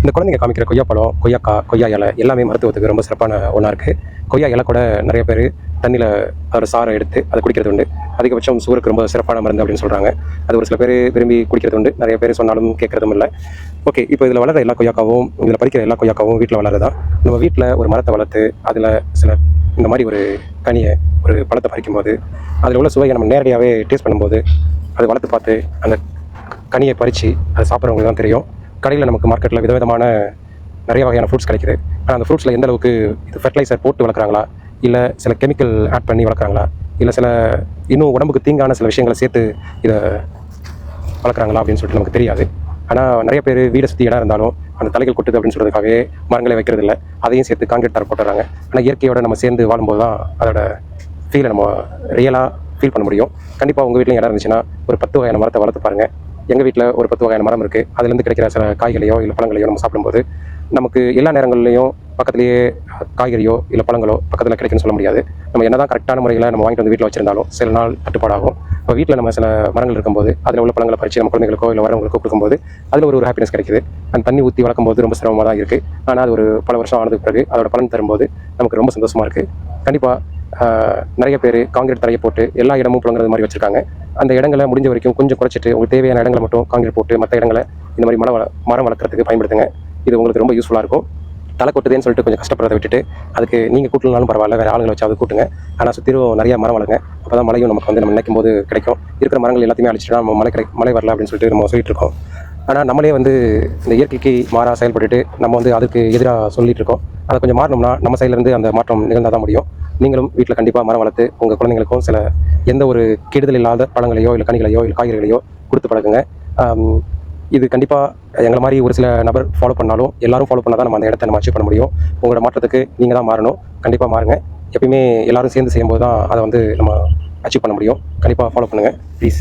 இந்த குழந்தைங்க காமிக்கிற கொய்யாப்பழம், கொய்யாக்காய், கொய்யா இலை எல்லாமே மருத்துவத்துக்கு ரொம்ப சிறப்பான ஒன்றா இருக்குது. கொய்யா இலை கூட நிறைய பேர் தண்ணியில் அதோட சாறை எடுத்து அதை குடிக்கிறது உண்டு. அதிகபட்சம் சுகருக்கு ரொம்ப சிறப்பான மருந்து அப்படின்னு சொல்கிறாங்க. அது ஒரு சில பேர் விரும்பி குடிக்கிறது உண்டு, நிறைய பேர் சொன்னாலும் கேட்குறதும் இல்லை. ஓகே, இப்போ இதில் வளர எல்லா கொய்யாக்காவும், இதில் பறிக்கிற எல்லா கொய்யாக்காவும் வீட்டில் வளருதான். நம்ம வீட்டில் ஒரு மரத்தை வளர்த்து அதில் சில இந்த மாதிரி ஒரு கனியை, ஒரு பழத்தை பறிக்கும்போது அதில் உள்ள சுவையை நம்ம நேரடியாகவே டேஸ்ட் பண்ணும்போது, அதை வளர்த்து பார்த்து அந்த கனியை பறித்து அதை சாப்பிட்றவங்களுக்கு தான் தெரியும். கடையில் நமக்கு மார்க்கெட்டில் விதவிதமான நிறைய வகையான ஃப்ரூட்ஸ் கிடைக்குது. ஆனால் அந்த ஃப்ரூட்ஸில் எந்த அளவுக்கு இது ஃபெர்டிலைசர் போட்டு வளர்க்குறாங்களா, இல்லை சில கெமிக்கல் ஆட் பண்ணி வளர்க்குறாங்களா, இல்லை சில இன்னும் உடம்புக்கு தீங்கான சில விஷயங்களை சேர்த்து இதை வளர்க்குறாங்களா அப்படின்னு சொல்லிட்டு நமக்கு தெரியாது. ஆனால் நிறைய பேர் வீடை சுற்றி இடம் இருந்தாலும் அந்த தலைகள் கொட்டுது அப்படின்னு சொல்கிறதுக்காகவே மரங்களை வைக்கிறது இல்லை, அதையும் சேர்த்து காங்கிரீட் தர போட்டுறாங்க. ஆனால் இயற்கையோடு நம்ம சேர்ந்து வாழும்போது தான் அதோட ஃபீலை நம்ம ரியலாக ஃபீல் பண்ண முடியும். கண்டிப்பாக உங்கள் வீட்லையும் இடம் இருந்துச்சுன்னா ஒரு 10 வகையான மரத்தை வளர்த்து பாருங்கள். எங்கள் வீட்டில் ஒரு 10 வகையான மரம் இருக்குது. அதுலேருந்து கிடைக்கிற சில காய்களையோ இல்லை பழங்களையோ நம்ம சாப்பிடும்போது நமக்கு எல்லா நேரங்கள்லையும் பக்கத்துலேயே காய்கறியோ இல்லை பழங்களோ பக்கத்தில் கிடைக்குன்னு சொல்ல முடியாது. நம்ம என்ன தான் கரெக்டான முறையில் நம்ம வாங்கிட்டு வந்து வீட்டில் வச்சிருந்தாலும் சில நாள் தட்டுப்பாடாகும். இப்போ வீட்டில் நம்ம சில மரங்கள் இருக்கும்போது அதில் உள்ள பழங்களை பறித்து நம்ம குழந்தைகளுக்கோ இல்லை வரவங்களுக்கோ கொடுக்கும்போது அதில் ஒரு ஹாப்பினஸ் கிடைக்குது. அந்த தண்ணி ஊற்றி வளர்க்கும்போது ரொம்ப சிரமமாக தான் இருக்குது. ஆனால் அது ஒரு பல வருஷம் ஆனதுக்கு பிறகு அதோட பலன் தரும்போது நமக்கு ரொம்ப சந்தோஷமாக இருக்குது. கண்டிப்பாக நிறைய பேர் காங்கிரீட் தரையை போட்டு எல்லா இடமும் புழங்குறது மாதிரி வச்சுருக்காங்க. அந்த இடங்களை முடிஞ்ச வரைக்கும் கொஞ்சம் குறைச்சிட்டு உங்களுக்கு தேவையான இடங்களை மட்டும் காங்கிரீட் போட்டு மற்ற இடங்களை இந்த மாதிரி மரம் வளர்க்குறதுக்கு பயன்படுத்துங்க. இது உங்களுக்கு ரொம்ப யூஸ்ஃபுல்லாக இருக்கும். தலை கொட்டுதுன்னு சொல்லிட்டு கொஞ்சம் கஷ்டப்படுறதை விட்டுட்டு அதுக்கு நீங்கள் கூட்டலனாலும் பரவாயில்ல, வேறு ஆளுங்களை வச்சாவது கூட்டுங்க. ஆனால் சுற்றிலும் நிறைய மரம் வளருங்க. அப்போ தான் மழையும் நமக்கு நம்ம நினைக்கும் போது கிடைக்கும். இருக்கிற மரங்கள் எல்லாத்தையுமே அழிச்சிட்டா நம்ம மழை வரல அப்படின்னு சொல்லிட்டு நம்ம சொல்லிட்டு இருக்கோம். ஆனால் நம்மளே இந்த இயற்கைக்கு மாறாக செயல்பட்டுட்டு நம்ம அதுக்கு எதிராக சொல்லிட்டு இருக்கோம். அதை கொஞ்சம் மாறணும்னா நம்ம சைட்லேருந்து அந்த மாற்றம் நிகழ்ந்தால் தான் முடியும். நீங்களும் வீட்டில் கண்டிப்பாக மரம் வளர்த்து உங்கள் குழந்தைங்களுக்கும் சில எந்த ஒரு கெடுதல் இல்லாத பழங்களையோ இல்லை கனிகளையோ இல்லை காய்கறிகளையோ கொடுத்து பழகுங்க. இது கண்டிப்பாக எங்களை மாதிரி ஒரு சில நபர் ஃபாலோ பண்ணாலும் எல்லாரும் ஃபாலோ பண்ணால் தான் நம்ம அந்த இடத்த நம்ம அச்சீவ் பண்ண முடியும். உங்களோட மாற்றத்துக்கு நீங்கள் தான் மாறணும். கண்டிப்பாக மாறுங்க. எப்பயுமே எல்லோரும் சேர்ந்து செய்யும்போது தான் அதை நம்ம அச்சீவ் பண்ண முடியும். கண்டிப்பாக ஃபாலோ பண்ணுங்கள் ப்ளீஸ்.